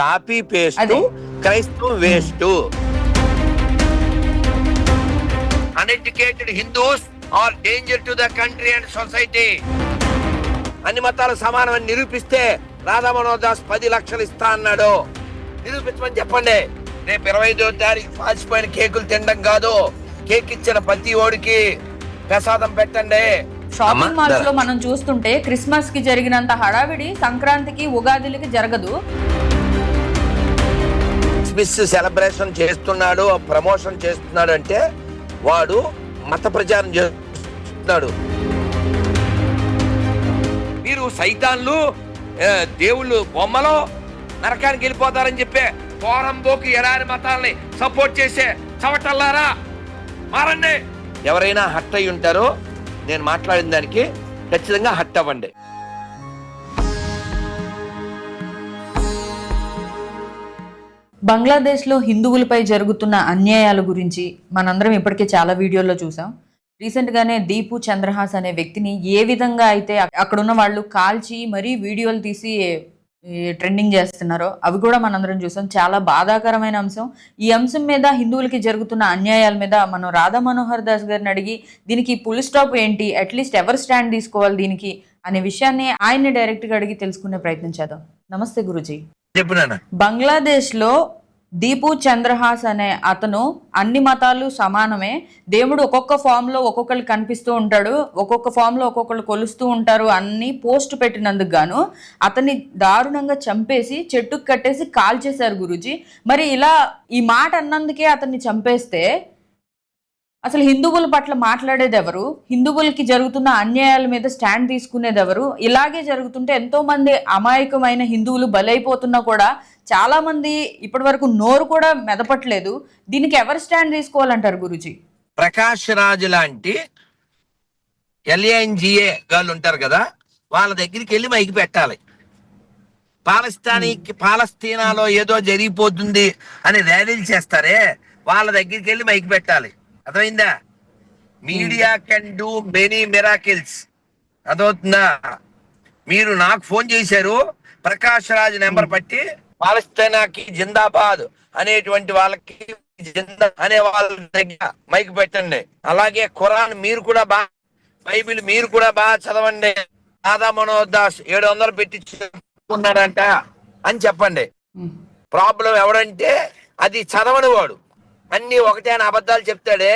Copy paste, క్రైస్తవం waste. Uneducated Hindus are danger to the country and society. అన్ని మతాలు సమానమని నిరూపిస్తే రాధా మనోహర్ దాస్ 10 లక్షలు ఇస్తా అన్నాడు. నిరూపించమని చెప్పండి. రేపు 25వ తారీఖు పాచిపోయిన కేకులు తినడం కాదు, కేక్ ఇచ్చిన ప్రతి ఓడికి ప్రసాదం పెట్టండి. షాపింగ్ మాల్స్ లో మనం చూస్తుంటే క్రిస్మస్ కి జరిగినంత హడావిడి సంక్రాంతికి ఉగాదిలకి జరగదు. క్రిస్మస్ సెలబ్రేషన్ చేస్తున్నాడు, ప్రమోషన్ చేస్తున్నాడు అంటే వాడు మత ప్రచారం చేస్తున్నాడు. మీరు సైతాన్లు, దేవుళ్ళు బొమ్మలో నరకానికి వెళ్ళిపోతారని చెప్పే పోరంబోకు ఎడారి మతాల్ని సపోర్ట్ చేసే చవటల్లారా మారండి. ఎవరైనా హట్ అయి ఉంటారో నేను మాట్లాడిన దానికి ఖచ్చితంగా హట్ అవ్వండి. బంగ్లాదేశ్లో హిందువులపై జరుగుతున్న అన్యాయాల గురించి మనందరం ఇప్పటికే చాలా వీడియోల్లో చూసాం. రీసెంట్గానే దీపు చంద్రహాస్ అనే వ్యక్తిని ఏ విధంగా అయితే అక్కడున్న వాళ్ళు కాల్చి మరీ వీడియోలు తీసి ట్రెండింగ్ చేస్తున్నారో అవి కూడా మనందరం చూసాం. చాలా బాధాకరమైన అంశం. ఈ అంశం మీద, హిందువులకి జరుగుతున్న అన్యాయాల మీద మనం రాధా మనోహర్ దాస్ గారిని అడిగి దీనికి ఫుల్ స్టాప్ ఏంటి, అట్లీస్ట్ ఎవరు స్టాండ్ తీసుకోవాలి దీనికి అనే విషయాన్ని ఆయన్ని డైరెక్ట్గా అడిగి తెలుసుకునే ప్రయత్నం చేద్దాం. నమస్తే గురూజీ. బంగ్లాదేశ్లో దీపు చంద్రహాస్ అనే అతను అన్ని మతాలు సమానమే, దేవుడు ఒక్కొక్క ఫామ్లో ఒక్కొక్కరు కనిపిస్తూ ఉంటాడు, ఒక్కొక్క ఫామ్లో ఒక్కొక్కరు కొలుస్తూ ఉంటారు అన్ని పోస్ట్ పెట్టినందుకు గాను అతన్ని దారుణంగా చంపేసి చెట్టుకు కట్టేసి కాల్చేశారు గురూజీ. మరి ఇలా ఈ మాట అన్నందుకే అతన్ని చంపేస్తే అసలు హిందువుల పట్ల మాట్లాడేది ఎవరు? హిందువులకి జరుగుతున్న అన్యాయాల మీద స్టాండ్ తీసుకునేది ఎవరు? ఇలాగే జరుగుతుంటే ఎంతో మంది అమాయకమైన హిందువులు బలైపోతున్నా కూడా చాలా మంది ఇప్పటి వరకు నోరు కూడా మెదపట్లేదు. దీనికి ఎవరు స్టాండ్ తీసుకోవాలంటారు గురూజీ? ప్రకాష్ రాజ్ లాంటి LNGA వాళ్ళు ఉంటారు కదా, వాళ్ళ దగ్గరికి వెళ్ళి మైకి పెట్టాలి. పాలస్తీనాలో ఏదో జరిగిపోతుంది అని ర్యాలీలు చేస్తారే, వాళ్ళ దగ్గరికి వెళ్ళి మైకి పెట్టాలి. అర్థమైందా? Media can do many miracles. అదవుతుందా? మీరు నాకు ఫోన్ చేశారు, ప్రకాష్ రాజ్ నెంబర్ పట్టి పాలస్తీనాకి జిందాబాద్ అనేటువంటి వాళ్ళకి అనే వాళ్ళ దగ్గర మైక్ పెట్టండి. అలాగే ఖురాన్ మీరు కూడా బైబిల్ మీరు కూడా బాగా చదవండి. రాధా మనోహర్ దాస్ 700 పెట్టించుకున్నాడంట అని చెప్పండి. ప్రాబ్లం ఎవడంటే అది చదవని వాడు, అన్ని ఒకటే అని అబద్ధాలు చెప్తాడే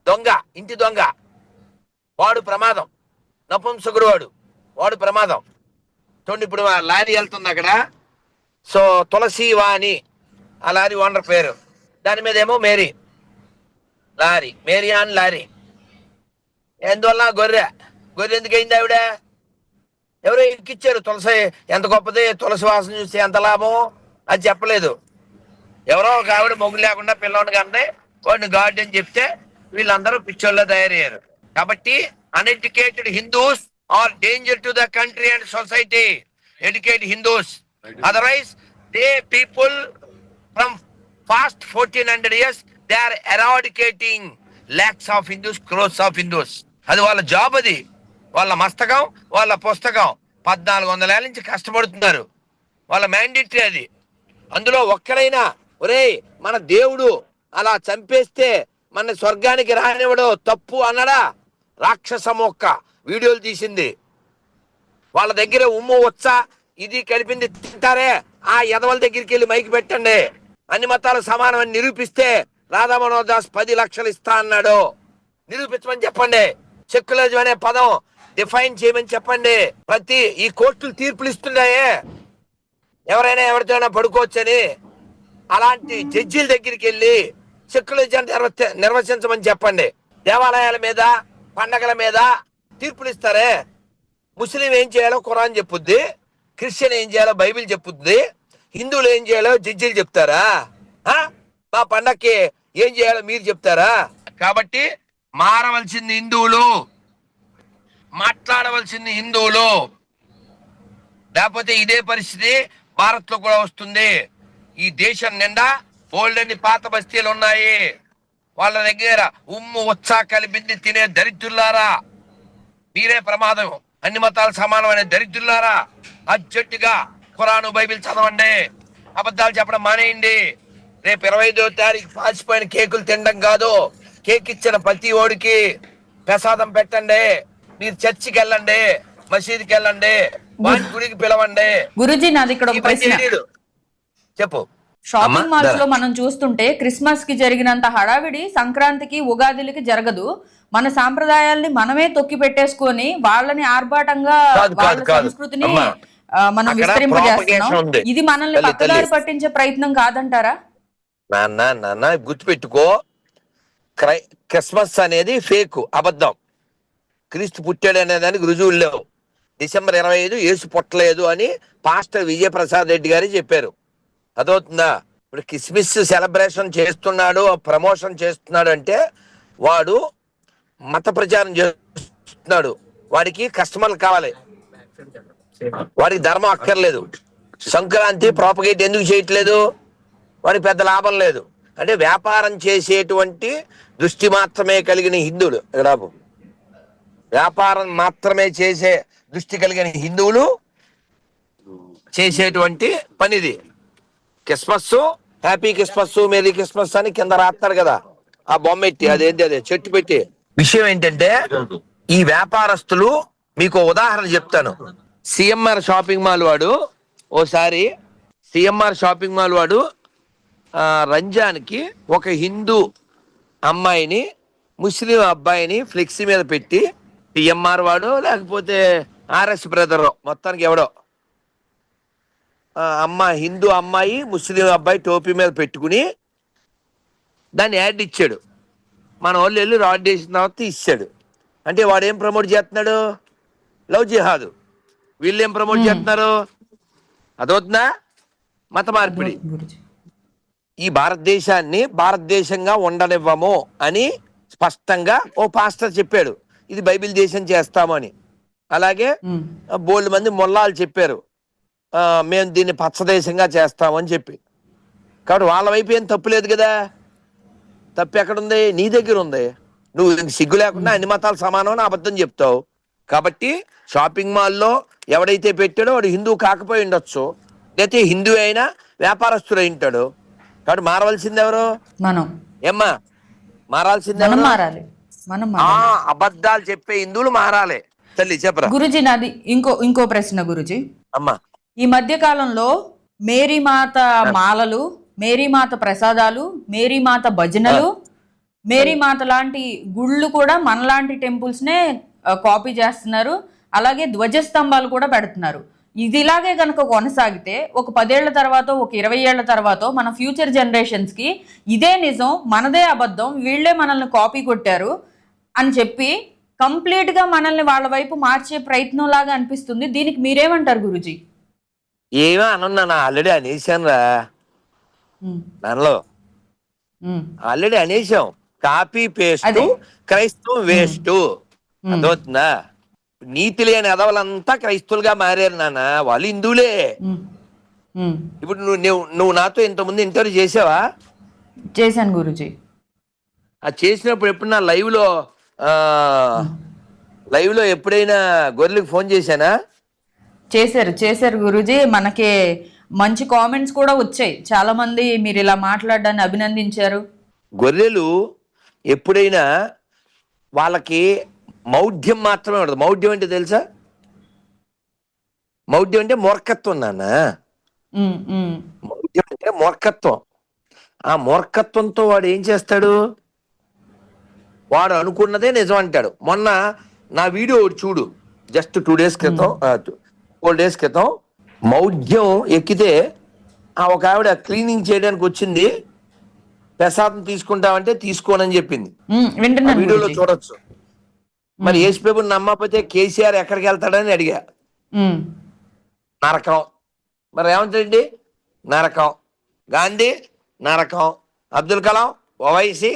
దొంగ, ఇంటి దొంగ, వాడు ప్రమాదం. నపుంసకుడు వాడు ప్రమాదం. చూడండి, ఇప్పుడు లారీ వెళ్తుంది అక్కడ, సో తులసి వాణి ఆ లారీ ఓనర్ పేరు, దాని మీద ఏమో మేరీ అని లారీ. ఎందువల్ల గొర్రె ఎందుకు అయింది? ఆవిడ ఎవరో ఎక్కిచ్చారు. తులసి ఎంత గొప్పది, తులసి వాసన చూస్తే ఎంత లాభం అది చెప్పలేదు. ఎవరో ఒక ఆవిడ మొగ్గు లేకుండా పిల్లవాడిని కన్నా వాడిని గాడ్ అని చెప్తే వీళ్ళందరూ పిచ్చోళ్ళ తయారయ్యారు. కాబట్టి uneducated Hindus are danger to the country and society. Educate Hindus, otherwise the people from past 1400 years they are eradicating lakhs of Hindus, crores of Hindus. అది వాళ్ళ జాబ్, అది వాళ్ళ మస్తకం, వాళ్ళ పుస్తకం. 1400 ఏళ్ళ నుంచి కష్టపడుతున్నారు, వాళ్ళ మ్యాండేటరీ అది. అందులో ఒక్కరైనా ఒరేయ్ మన దేవుడు అలా చంపేస్తే మన స్వర్గానికి రానివ్వడు తప్పు అన్నడా? రాక్షస మొక్క వీడియోలు తీసింది. వాళ్ళ దగ్గర ఉమ్ము వచ్చ ఇది కలిపింది తింటారే, ఆ యదవల దగ్గరికి వెళ్ళి మైకి పెట్టండి. అన్ని మతాలు సమానమని నిరూపిస్తే రాధా మనోహర్ దాస్ 10 లక్షలు ఇస్తా అన్నాడు. నిరూపించమని చెప్పండి. సెక్యులరిజం అనే పదం డిఫైన్ చేయమని చెప్పండి. ఈ కోర్టులు తీర్పులు ఇస్తున్నాయే ఎవరైనా ఎవరితోనైనా పడుకోవచ్చని, అలాంటి జడ్జీల దగ్గరికి వెళ్ళి సెక్యులరిజం నిర్వచించమని చెప్పండి. దేవాలయాల మీద, పండగల మీద తీర్పులు ఇస్తారే. ముస్లిం ఏం చేయాలో ఖురాన్ చెప్పుద్ది, క్రిస్టియన్ ఏం చేయాలో బైబిల్ చెప్పుద్ది, హిందువులు ఏం చేయాలో జడ్జీలు చెప్తారా? మా పండక్కి ఏం చేయాలో మీరు చెప్తారా? కాబట్టి మారవలసింది హిందువులు, మాట్లాడవలసింది హిందువులు. లేకపోతే ఇదే పరిస్థితి భారత్ లో కూడా వస్తుంది. ఈ దేశం నిండా బోల్డన్ని పాత బస్తీలు ఉన్నాయి. వాళ్ళ దగ్గర ఉమ్ము ఉత్సా కలిపింది తినే దరిద్రులారా, మీరే ప్రమాదం. అన్ని మతాలు సమానమైన దరిద్రులారా, అర్జెంటుగా ఖురాను బైబిల్ చదవండి. అబద్ధాలు చెప్పడం మానేయండి. రేపు 25వ తారీఖు పాచిపోయిన కేకులు తినడం కాదు, కేక్ ఇచ్చిన ప్రతి ఓడికి ప్రసాదం పెట్టండి. మీరు చర్చికి వెళ్ళండి, మసీదుకి వెళ్ళండి, వాని గుడికి పిలవండి. గురుజీ నాది ఇక్కడ ఈ ఒక పని ప్రశ్న. చేయడు. చెప్పు. షాపింగ్ మాల్స్ లో మనం చూస్తుంటే క్రిస్మస్ కి జరిగినంత హడావిడి సంక్రాంతికి ఉగాదిలకి జరగదు. మన సాంప్రదాయాల్ని మనమే తొక్కి పెట్టేసుకొని వాళ్ళని ఆర్భాటంగా వాళ్ళ సంస్కృతిని మనం విస్తరింపజేస్తున్నాం. ఇది మనల్ని పక్కదారి పట్టించే ప్రయత్నం కాదంటారా? నాన్న గుర్తుపెట్టుకో, క్రిస్మస్ అనేది ఫేక్, అబద్ధం. క్రీస్తు పుట్టాడు అనేదానికి రుజువులు లేవు. డిసెంబర్ 25 యేసు పుట్టలేదు అని పాస్టర్ విజయప్రసాద్ రెడ్డి గారు చెప్పారు. అదవుతుందా? ఇప్పుడు క్రిస్మస్ సెలబ్రేషన్ చేస్తున్నాడు, ప్రమోషన్ చేస్తున్నాడు అంటే వాడు మత ప్రచారం చేస్తున్నాడు. వాడికి కస్టమర్లు కావాలి, వాడికి ధర్మం అక్కర్లేదు. సంక్రాంతి ప్రాపగేట్ ఎందుకు చేయట్లేదు? వాడికి పెద్ద లాభం లేదు. అంటే వ్యాపారం చేసేటువంటి దృష్టి మాత్రమే కలిగిన హిందువులు, ఇక్కడ వ్యాపారం మాత్రమే చేసే దృష్టి కలిగిన హిందువులు చేసేటువంటి పనిది Christmas. Happy Christmas, merry Christmas అని కింద రాస్తాడు కదా, ఆ బొమ్మ పెట్టి, అదేంటి అదే చెట్టు పెట్టి. విషయం ఏంటంటే ఈ వ్యాపారస్తులు, మీకు ఉదాహరణ చెప్తాను. సిఎంఆర్ షాపింగ్ మాల్ వాడు ఓసారి రంజాన్కి ఒక హిందూ అమ్మాయిని ముస్లిం అబ్బాయిని ఫ్లెక్సీ మీద పెట్టి, సిఎంఆర్ వాడు లేకపోతే ఆర్ఎస్ బ్రదర్ మొత్తానికి ఎవడో హిందూ అమ్మాయి ముస్లిం అబ్బాయి టోపీ మీద పెట్టుకుని దాన్ని యాడ్ ఇచ్చాడు. మన వాళ్ళు వెళ్ళి రాడ్ చేసిన తర్వాత ఇచ్చాడు. అంటే వాడు ఏం ప్రమోట్ చేస్తున్నాడు? లవ్ జిహాదు. వీళ్ళు ఏం ప్రమోట్ చేస్తున్నారు? అదవుతుందా? మత మార్పిడి. ఈ భారతదేశాన్ని భారతదేశంగా ఉండనివ్వము అని స్పష్టంగా ఓ పాస్టర్ చెప్పాడు. ఇది బైబిల్ దేశం చేస్తాము అని. అలాగే బోల్డ్ మంది మొల్లాలు చెప్పారు, మేము దీన్ని పచ్చదేశంగా చేస్తామని చెప్పి. కాబట్టి వాళ్ళ వైపు ఏం తప్పు లేదు కదా. తప్పు ఎక్కడుంది? నీ దగ్గర ఉంది. నువ్వు సిగ్గు లేకుండా అన్ని మతాలు సమానం అని అబద్ధం చెప్తావు. కాబట్టి షాపింగ్ మాల్లో ఎవడైతే పెట్టాడో వాడు హిందూ కాకపోయి ఉండొచ్చు, లేకపోతే హిందూ అయినా వ్యాపారస్తుడు అయి ఉంటాడు. కాబట్టి మారవలసింది ఎవరు? మనం. ఏమ్మా మారాల్సిందే? అబద్ధాలు చెప్పే హిందువులు మారాలి. తల్లి చెప్పరా. గురుజీ నాది ఇంకో ప్రశ్న గురుజీ. అమ్మా, ఈ మధ్య కాలంలో మేరీమాత మాలలు, మేరీమాత ప్రసాదాలు, మేరీమాత భజనలు, మేరీమాత లాంటి గుళ్ళు కూడా మనలాంటి టెంపుల్స్ నే కాపీ చేస్తున్నారు. అలాగే ధ్వజస్తంభాలు కూడా పెడుతున్నారు. ఇది ఇలాగే కనుక కొనసాగితే ఒక 10 ఏళ్ల తర్వాత, ఒక 20 ఏళ్ల తర్వాత మన ఫ్యూచర్ జనరేషన్స్ కి ఇదే నిజం, మనదే అబద్ధం, వీళ్ళే మనల్ని కాపీ కొట్టారు అని చెప్పి కంప్లీట్ గా మనల్ని వాళ్ళ వైపు మార్చే ప్రయత్నం లాగా అనిపిస్తుంది. దీనికి మీరేమంటారు గురుజీ? ఏమో అనున్నా, ఆల్రెడీ అనేసాను రా. దానిలో ఆల్రెడీ అనేసాం. కాపీ పేస్ట్, క్రైస్తవం వేస్ట్. అదవుతుందా? నీతి లేని ఎదవలంతా క్రైస్తవులుగా మారారు నాన్న. వాళ్ళు హిందువులే. ఇప్పుడు నువ్వు నాతో ఇంతకుముందు ఇంటర్వ్యూ చేసావా? చేశాను గురుజీ. అది చేసినప్పుడు ఎప్పుడు నా లైవ్ లో ఎప్పుడైనా గొర్రెలకు ఫోన్ చేశానా? చేశారు గురుజీ. మనకి మంచి కామెంట్స్ కూడా వచ్చాయి. చాలా మంది మీరు ఇలా మాట్లాడడాన్ని అభినందించారు. గొర్రెలు ఎప్పుడైనా వాళ్ళకి మౌఢ్యం మాత్రమే ఉండదు. మౌఢ్యం అంటే తెలుసా? మౌఢ్యం అంటే మూర్ఖత్వం నాన్న. మౌఢ్యం అంటే మూర్ఖత్వం. ఆ మూర్ఖత్వంతో వాడు ఏం చేస్తాడు? వాడు అనుకున్నదే నిజం అంటాడు. మొన్న నా వీడియో చూడు, జస్ట్ 2 days క్రితం, 4 days క్రితం, మౌఢ్యం ఎక్కితే ఒక ఆవిడ క్లీనింగ్ చేయడానికి వచ్చింది. ప్రసాదం తీసుకుంటామంటే తీసుకోనని చెప్పింది. వీడియోలో చూడొచ్చు. మరి యేసుప్రభుని నమ్మకపోతే కేసీఆర్ ఎక్కడికి వెళ్తాడని అడిగా. నరకం. మరి రేవంత్ రెడ్డి నరకం, గాంధీ నరకం, అబ్దుల్ కలాం, ఓవైసీ,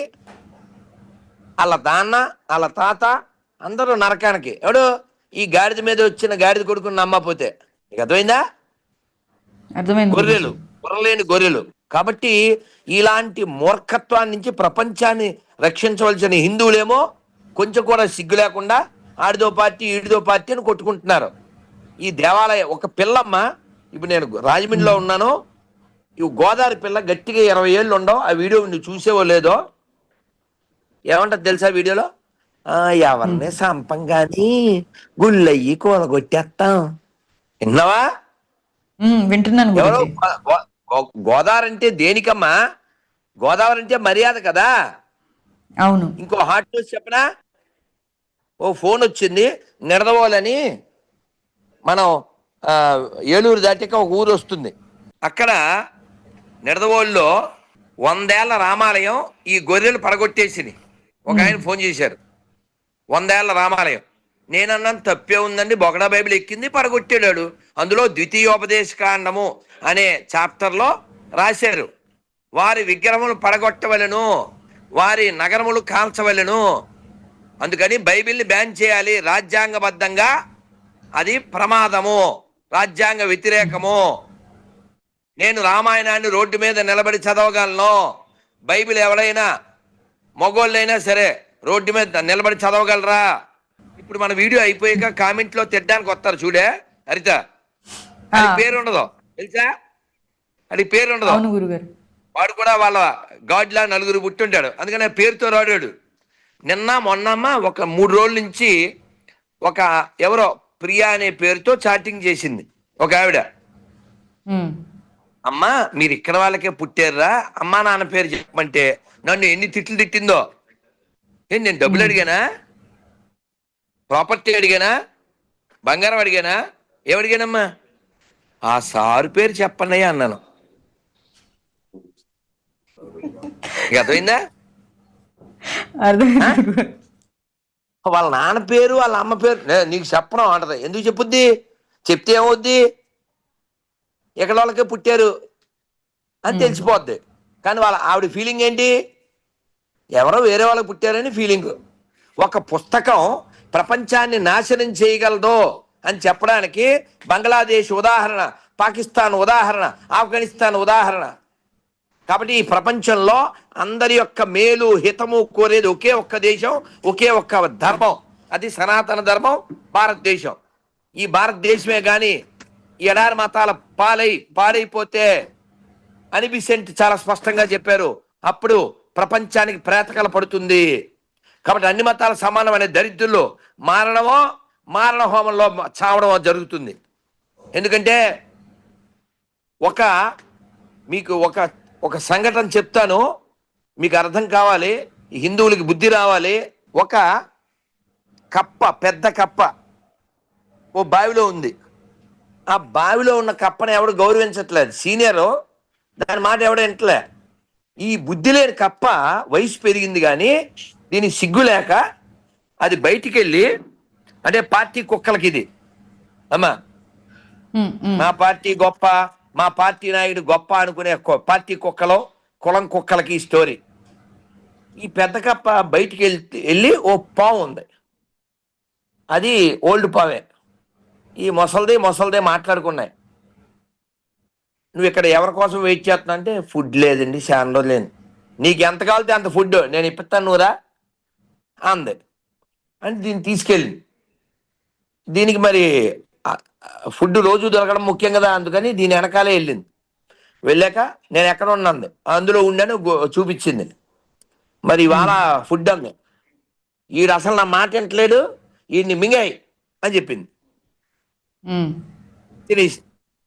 వాళ్ళ నాన్న, వాళ్ళ తాత అందరూ నరకానికి. ఎవడు? ఈ గాడిద మీద వచ్చిన గాడిద కొడుకుని నమ్మకపోతే. నీకు అర్థమైందా? గొర్రెలు, గొర్రెలేని గొర్రెలు. కాబట్టి ఇలాంటి మూర్ఖత్వాన్ని నుంచి ప్రపంచాన్ని రక్షించవలసిన హిందువులేమో కొంచెం కూడా సిగ్గు లేకుండా ఆడిదో పార్టీ ఈడిదో పార్టీ అని కొట్టుకుంటున్నారు. ఈ దేవాలయం ఒక పిల్లమ్మ, ఇప్పుడు నేను రాజమండ్రిలో ఉన్నాను, ఈ గోదావరి పిల్ల గట్టిగా 20 ఏళ్ళు ఉండవు. ఆ వీడియో నువ్వు చూసేవో లేదో, ఏమంటది తెలుసా వీడియోలో? ఎవరిని సంపం కానీ గుళ్ళయ్యి కూలగొట్టేస్తాం. విన్నావా? వింటున్నాను ఎవరో గురూజీ. గోదావరి అంటే దేనికమ్మా? గోదావరి అంటే మర్యాద కదా. అవును. ఇంకో హాట్ న్యూస్ చెప్పనా? ఓ ఫోన్ వచ్చింది, నిడదవోలని మనం ఏలూరు దాటిక ఒక ఊరు వస్తుంది. అక్కడ నిడదవోలులో 100 ఏళ్ల రామాలయం ఈ గొర్రెలు పడగొట్టేసింది. ఒక ఆయన ఫోన్ చేశారు, 100 ఏళ్ల రామాలయం. నేనన్నాను తప్పే ఉందండి, బొగడా బైబిల్ ఎక్కింది, పడగొట్టాడు. అందులో ద్వితీయోపదేశకాండము అనే చాప్టర్లో రాశారు, వారి విగ్రహములు పడగొట్టవలెను, వారి నగరములు కాల్చవలెను, అందుకని బైబిల్ని బ్యాన్ చేయాలి, రాజ్యాంగబద్ధంగా అది ప్రమాదము, రాజ్యాంగ వ్యతిరేకము. నేను రామాయణాన్ని రోడ్డు మీద నిలబడి చదవగలను, బైబిల్ ఎవరైనా మగోళ్ళైనా సరే రోడ్డు మీద నిలబడి చదవగలరా? ఇప్పుడు మన వీడియో అయిపోయాక కామెంట్లో తిట్టడానికి వస్తారు చూడే హరిత, అది పేరు ఉండదు తెలుసా? అది పేరు ఉండదు. అవును గురుగారు. వాడు కూడా వాళ్ళ గాడ్లా నలుగురు పుట్టుంటాడు, అందుకని పేరుతో రాడాడు. నిన్న మొన్నమ్మ ఒక 3 రోజుల నుంచి ఒక ఎవరో ప్రియా అనే పేరుతో చాటింగ్ చేసింది ఒక ఆవిడ. అమ్మా మీరు ఇక్కడ వాళ్ళకే పుట్టారా, అమ్మా నాన్న పేరు చెప్పమంటే నన్ను ఎన్ని తిట్లు తిట్టిందో. నేను డబ్బులు అడిగానా, ప్రాపర్టీ అడిగానా, బంగారం అడిగానా, ఏమడిగానమ్మా? ఆ సారు పేరు చెప్పండి అన్నాను. అర్థమైందా? వాళ్ళ నాన్న పేరు వాళ్ళ అమ్మ పేరు నీకు చెప్పడం అంటది. ఎందుకు చెప్పుద్ది? చెప్తే ఏమవుద్ది? ఎక్కడ వాళ్ళకే పుట్టారు అని తెలిసిపోద్ది. కానీ వాళ్ళ ఆవిడ ఫీలింగ్ ఏంటి? ఎవరో వేరే వాళ్ళకి పుట్టారని ఫీలింగ్. ఒక పుస్తకం ప్రపంచాన్ని నాశనం చేయగలదు అని చెప్పడానికి బంగ్లాదేశ్ ఉదాహరణ, పాకిస్తాన్ ఉదాహరణ, ఆఫ్ఘనిస్తాన్ ఉదాహరణ. కాబట్టి ఈ ప్రపంచంలో అందరి యొక్క మేలు హితము కోరేది ఒకే ఒక్క దేశం, ఒకే ఒక్క ధర్మం, అది సనాతన ధర్మం, భారతదేశం. ఈ భారతదేశమే కానీ ఎడారి మతాల పాడైపోతే అని బిసెంట్ చాలా స్పష్టంగా చెప్పారు. అప్పుడు ప్రపంచానికి ప్రేతకల పడుతుంది. కాబట్టి అన్ని మతాల సమానం అనే దరిద్రుల్లో మారణ హోమంలో చావడమో జరుగుతుంది. ఎందుకంటే మీకు ఒక సంఘటన చెప్తాను, మీకు అర్థం కావాలి, హిందువులకి బుద్ధి రావాలి. ఒక కప్ప, పెద్ద కప్ప ఓ బావిలో ఉంది. ఆ బావిలో ఉన్న కప్పని ఎవడు గౌరవించట్లేదు, సీనియరు, దాని మాట ఎవడ వింటలే. ఈ బుద్ధి లేని కప్ప వయసు పెరిగింది కానీ దీనికి సిగ్గు లేక అది బయటికి వెళ్ళి, అంటే పార్టీ కుక్కలకి ఇది అమ్మా, మా పార్టీ గొప్ప, మా పార్టీ నాయుడు గొప్ప అనుకునే పార్టీ కుక్కలో కులం కుక్కలకి ఈ స్టోరీ. ఈ పెద్ద కప్ప బయటికి వెళ్ళి ఓ పాము ఉంది, అది ఓల్డ్ పావే. ఈ మొసల్దే మాట్లాడుకున్నాయి, నువ్వు ఇక్కడ ఎవరి కోసం వెయిట్ చేస్తున్నా అంటే, ఫుడ్ లేదండి, చాలా రోజులు లేదు, నీకు ఎంత కావాలితే అంత ఫుడ్ నేను ఇప్పిస్తాను నువ్వురా అంది. అంటే దీన్ని తీసుకెళ్ళి, దీనికి మరి ఫుడ్ రోజు దొరకడం ముఖ్యం కదా, అందుకని దీని వెనకాలే వెళ్ళింది. వెళ్ళాక నేను ఎక్కడ ఉన్నది అందులో ఉండని చూపించింది. మరి ఇవాళ ఫుడ్ అంది, ఈడు అసలు నా మాట వింటలేడు, ఈయన్ని మింగాయి అని చెప్పింది. తినేసి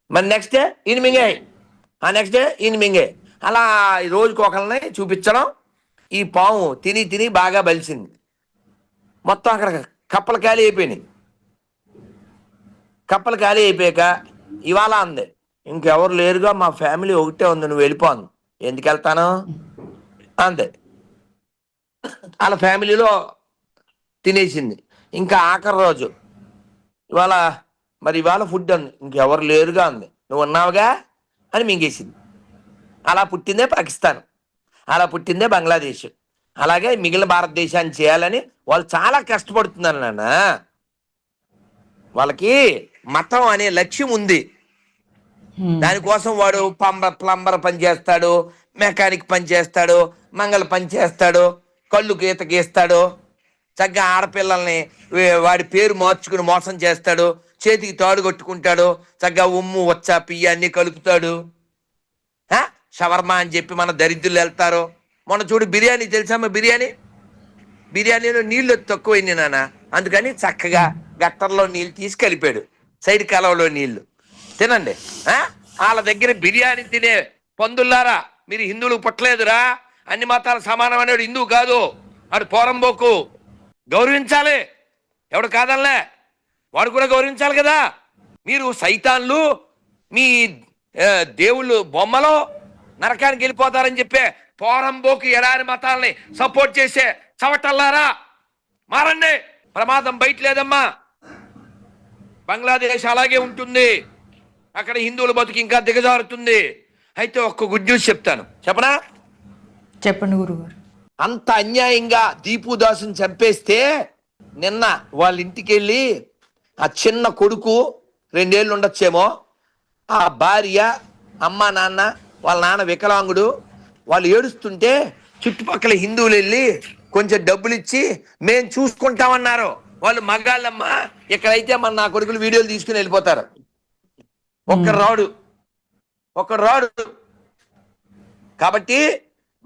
మరి నెక్స్ట్ డే ఈయన మింగాయి, ఆ నెక్స్ట్ డే ఈయన మింగాయి, అలా రోజుకి ఒకరిని చూపించడం. ఈ పాము తిని బాగా బలిసింది. మొత్తం అక్కడ కప్పలు ఖాళీ అయిపోయినాయి. కప్పలు ఖాళీ అయిపోయాక ఇవాళ అంది, ఇంకెవరు లేరుగా, మా ఫ్యామిలీ ఒకటే ఉంది, నువ్వు వెళ్ళిపోను. ఎందుకు వెళ్తాను అంది. వాళ్ళ ఫ్యామిలీలో తినేసింది. ఇంకా ఆఖరి రోజు ఇవాళ ఫుడ్ అంది, ఇంకెవరు లేరుగా అంది, నువ్వు ఉన్నావుగా అని మింగేసింది. అలా పుట్టిందే పాకిస్తాన్, అలా పుట్టిందే బంగ్లాదేశ్. అలాగే మిగిలిన భారతదేశాన్ని చేయాలని వాళ్ళు చాలా కష్టపడుతున్నారు నాన్న. వాళ్ళకి మతం అనే లక్ష్యం ఉంది. దానికోసం వాడు ప్లంబర్ పని చేస్తాడు, మెకానిక్ పని చేస్తాడు, మంగళ పని చేస్తాడు, కళ్ళు గీత గీస్తాడు, చక్కగా ఆడపిల్లల్ని వాడి పేరు మార్చుకుని మోసం చేస్తాడు, చేతికి తాడు కొట్టుకుంటాడు, చక్కగా ఉమ్ము వచ్చా పియ్య అన్ని కలుపుతాడు. షవర్మా అని చెప్పి మన దరిద్రులు వెళ్తారు. మొన్న చూడు బిర్యానీ తెలుసమ్మా, బిర్యానీలో నీళ్లు తక్కువైంది నాన్న, అందుకని చక్కగా గట్టర్లో నీళ్ళు తీసి కలిపాడు, సైడ్ కాలువలో నీళ్లు తినండి. వాళ్ళ దగ్గర బిర్యానీ తినే పందుల్లారా, మీరు హిందువులకు పుట్టలేదురా, అన్ని మతాలు సమానం అనేవాడు హిందువు కాదు, వాడు పోరంబోకు. గౌరవించాలి, ఎవడు కాదనిలే, వాడు కూడా గౌరవించాలి కదా. మీరు సైతాన్లు, మీ దేవుళ్ళు బొమ్మలో నరకానికి వెళ్ళిపోతారని చెప్పే పోరంబోకు ఎడారి మతాలని సపోర్ట్ చేసే చవటల్లారా, మారండి. ప్రమాదం బయట లేదమ్మా. బంగ్లాదేశ్ అలాగే ఉంటుంది, అక్కడ హిందువుల బతుకు ఇంకా దిగజారుతుంది. అయితే ఒక్క గుడ్ న్యూస్ చెప్తాను, చెప్పనా? చెప్పండి గురుగారు. అంత అన్యాయంగా దీపు దాసుని చంపేస్తే నిన్న వాళ్ళ ఇంటికి వెళ్ళి ఆ చిన్న కొడుకు 2 ఏళ్ళు ఉండొచ్చేమో, ఆ భార్య, అమ్మ, నాన్న, వాళ్ళ నాన్న వికలాంగుడు, వాళ్ళు ఏడుస్తుంటే చుట్టుపక్కల హిందువులు వెళ్ళి కొంచెం డబ్బులు ఇచ్చి మేము చూసుకుంటామన్నారు. వాళ్ళు మగాళ్ళమ్మా, ఇక్కడైతే మన నా కొడుకులు వీడియోలు తీసుకుని వెళ్ళిపోతారు. ఒక్కడు రాడు. కాబట్టి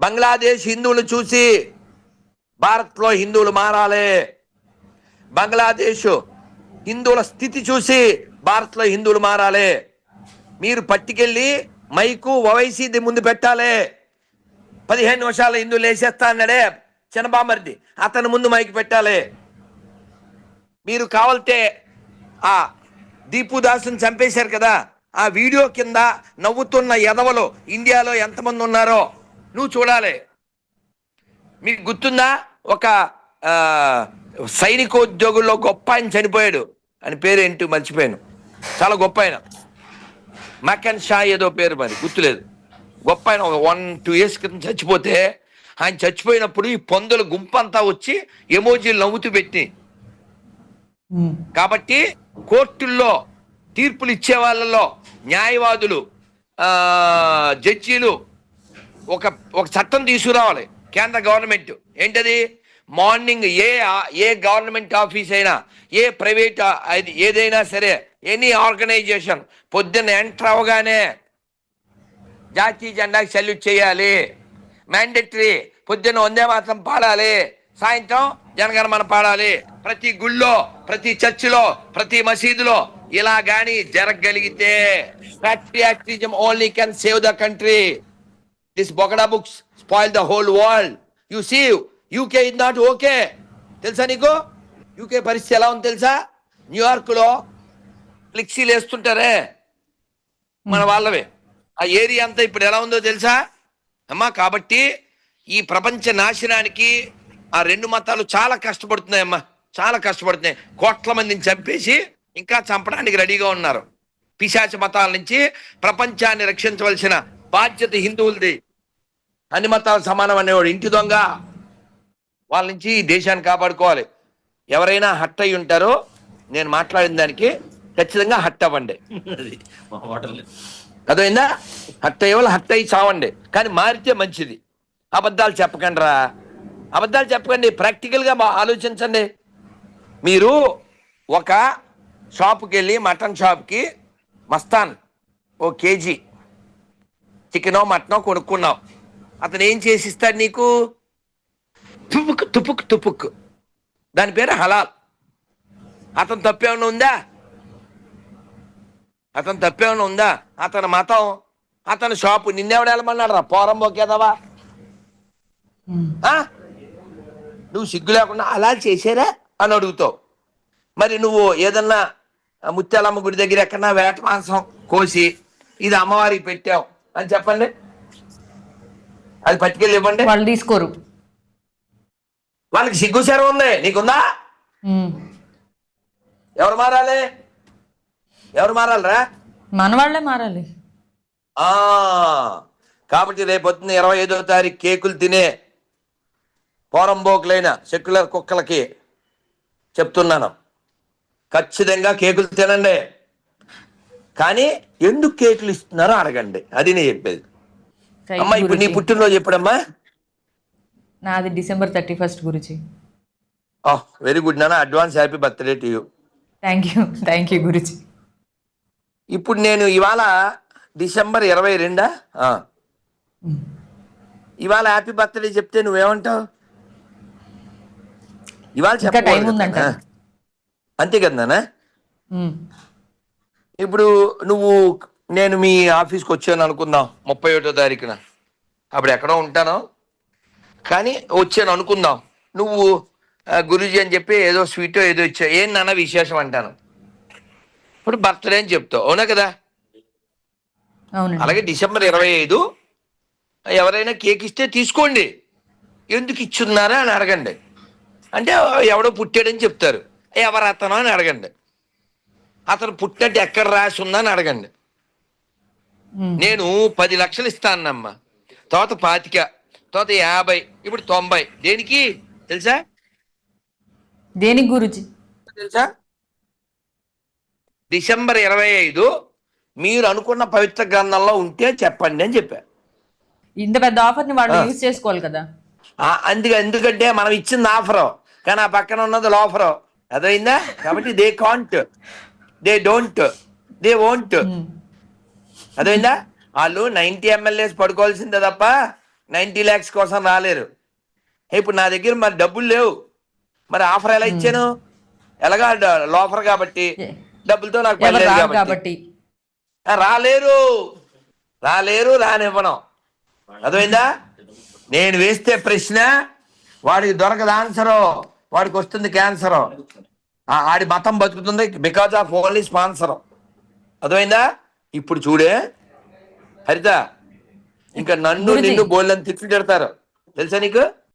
బంగ్లాదేశ్ హిందువులు చూసి భారత్లో హిందువులు మారాలి, బంగ్లాదేశ్ హిందువుల స్థితి చూసి భారత్లో హిందువులు మారాలి. మీరు పట్టుకెళ్ళి మైకు ఓవైసీ ముందు పెట్టాలి. 15 నిమిషాలు హిందువులు వేసేస్తా అన్నాడే చిన్నబామర్ది, అతని ముందు మైకు పెట్టాలి. మీరు కావాలంటే ఆ దీపు దాసుని చంపేశారు కదా, ఆ వీడియో కింద నవ్వుతున్న ఎదవలు ఇండియాలో ఎంతమంది ఉన్నారో నువ్వు చూడాలి. మీకు గుర్తుందా, ఒక సైనికోద్యోగుల్లో గొప్ప ఆయన చనిపోయాడు, అని పేరేంటి మర్చిపోయాను, చాలా గొప్ప ఆయన, మకన్ షా ఏదో పేరు, మరి గుర్తులేదు. గొప్ప ఆయన 1-2 years క్రితం చచ్చిపోతే, ఆయన చచ్చిపోయినప్పుడు ఈ పందుల గుంపంతా వచ్చి ఎమోజీలు నవ్వుతూ పెట్టి. కాబట్టి కోర్టుల్లో తీర్పులు ఇచ్చే వాళ్ళలో న్యాయవాదులు, జడ్జీలు ఒక చట్టం తీసుకురావాలి. కేంద్ర గవర్నమెంట్ ఏంటది, మార్నింగ్ ఏ గవర్నమెంట్ ఆఫీస్ అయినా, ఏ ప్రైవేట్ ఏదైనా సరే, ఎనీ ఆర్గనైజేషన్ పొద్దున్న ఎంటర్ అవగానే జాతీయ జెండాకి సెల్యూట్ చేయాలి. మ్యాండేటరీ, పొద్దున్న వందే మాత్రం పాడాలి, సాయంత్రం జనగణమన పాడాలి. ప్రతి గుళ్ళో, ప్రతి చర్చిలో, ప్రతి మసీదులో ఇలా గాని జరగగలిగితే patriotism only can save the country. This Bogada books spoil the whole world. You see, UK is not okay. తెలుసా నీకు యూకే పరిస్థితి ఎలా ఉంది తెలుసా? న్యూయార్క్లో ఫ్లెక్సీలు వేస్తుంటారే మన వాళ్ళవే, ఆ ఏరియా అంతా ఇప్పుడు ఎలా ఉందో తెలుసా అమ్మా? కాబట్టి ఈ ప్రపంచ నాశనానికి ఆ 2 మతాలు చాలా కష్టపడుతున్నాయమ్మా, చాలా కష్టపడుతున్నాయి. కోట్ల మందిని చంపేసి ఇంకా చంపడానికి రెడీగా ఉన్నారు. పిశాచ మతాల నుంచి ప్రపంచాన్ని రక్షించవలసిన బాధ్యత హిందువులది. అన్ని మతాలు సమానం అనేవాడు ఇంటి దొంగ, వాళ్ళ నుంచి ఈ దేశాన్ని కాపాడుకోవాలి. ఎవరైనా హట్ అయి ఉంటారో నేను మాట్లాడిన దానికి ఖచ్చితంగా హట్ అవ్వండి, అదైందా? హట్ అయ్యే వాళ్ళు హట్ అయ్యి చావండి, కానీ మారితే మంచిది. అబద్ధాలు చెప్పకండి రా, అబద్ధాలు చెప్పకండి, ప్రాక్టికల్గా ఆలోచించండి. మీరు ఒక షాప్కి వెళ్ళి, మటన్ షాప్కి మస్తాన్ 1 kg చికెనో మటనో కొనుక్కున్నావు, అతను ఏం చేసి ఇస్తాడు నీకు? తుపుక్ తుపుక్ తుపుక్, దాని పేరు హలాల్. అతను తప్పేమన్నా ఉందా? అతను తప్పేమన్నా ఉందా? అతని మతం, అతని షాపు, నిన్నెవడు వెళ్ళమన్నాడు రా పోరంబోకేదవా? నువ్వు సిగ్గు లేకుండా అలా చేశారా అని అడుగుతావు. మరి నువ్వు ఏదన్నా ముత్యాలమ్మ గుడి దగ్గర ఎక్కడన్నా వేట మాంసం కోసి ఇది అమ్మవారికి పెట్టావు అని చెప్పండి, అది పట్టుకెళ్ళి ఇవ్వండి. వాళ్ళు తీసుకోరు, వాళ్ళకి సిగ్గు శరం ఉంది, నీకుందా? ఎవరు మారాలి? ఎవరు మారాలరా? మన వాళ్ళే మారాలి. కాబట్టి రేపొద్దున 25వ తారీఖు కేకులు తినే పోరంబోకులైన సెక్యులర్ కుక్కలకి చెప్తున్నాను, ఖచ్చితంగా కేకులు తినండి, కానీ ఎందుకు కేకులు ఇస్తున్నారో అడగండి, అది నేను చెప్పేది. అమ్మా ఇప్పుడు నీ పుట్టినరోజు ఎప్పుడమ్మా? నాది December 31st గురుజీ. వెరీ గుడ్ నాన్న, advance happy birthday to you. Thank you గురుజీ. ఇప్పుడు నేను ఇవాళ December 22 ఇవాళ హ్యాపీ బర్త్డే చెప్తే నువ్వేమంటావు? ఇవాళ ఇంకా టైం చెప్పకూడదు ఉందంట. కదా. అంతే కదా. ఇప్పుడు నేను మీ ఆఫీస్కి వచ్చాను అనుకుందాం 31వ తారీఖున, అప్పుడు ఎక్కడో ఉంటాను కానీ వచ్చాను అనుకుందాం. నువ్వు గురూజీ అని చెప్పి ఏదో స్వీట్ ఏదో ఇచ్చా, ఏం నాన్న విశేషం అంటాను. ఇప్పుడు బర్త్డే అని చెప్తావు, అవునా కదా? అవునండి. అలాగే డిసెంబర్ 25 ఎవరైనా కేక్ ఇస్తే తీసుకోండి, ఎందుకు ఇచ్చున్నారా అని అడగండి. అంటే ఎవడో పుట్టాడని చెప్తారు, ఎవరు అతను అని అడగండి. అతను పుట్టినట్టు ఎక్కడ రాసి ఉందా అని అడగండి. నేను 10 లక్షలు ఇస్తానమ్మా, తర్వాత 25, తర్వాత 50, ఇప్పుడు 90. దేనికి తెలుసా? దేనికి గురుజీ? తెలుసా? డిసెంబర్ 25 మీరు అనుకున్న పవిత్ర గ్రంథంలో ఉంటే చెప్పండి అని చెప్పా. ఇంత పెద్ద ఆఫర్ ని వాళ్ళు యూజ్ చేసుకోవాలి కదా. ఎందుకంటే మనం ఇచ్చింది ఆఫరు, కానీ ఆ పక్కన ఉన్నది లోఫరు, అదైందా? కాబట్టి they can't, they don't, they won't, అదైందా? వాళ్ళు 90 ఎమ్మెల్యేస్ పడుకోవాల్సిందే తప్ప 90 lakhs కోసం రాలేరు. ఇప్పుడు నా దగ్గర మరి డబ్బులు లేవు, మరి ఆఫర్ ఎలా ఇచ్చాను? ఎలాగా లోఫర్ కాబట్టి డబ్బులతో నాకు పని లేదు కాబట్టి రాలేరు, రానివ్వను. అదైందా? నేను వేస్తే ప్రశ్న వాడికి దొరకదు ఆన్సరు, వాడికి వస్తుంది క్యాన్సర్, ఆడి మతం బతుకుతుంది బికాజ్ ఆఫ్ ఓన్లీ స్పాన్సర్. అదైందా? ఇప్పుడు చూడే హరిత, ఇంకా నిన్ను బోళ్ళని తిట్లు తిడతారు తెలుసా నీకు?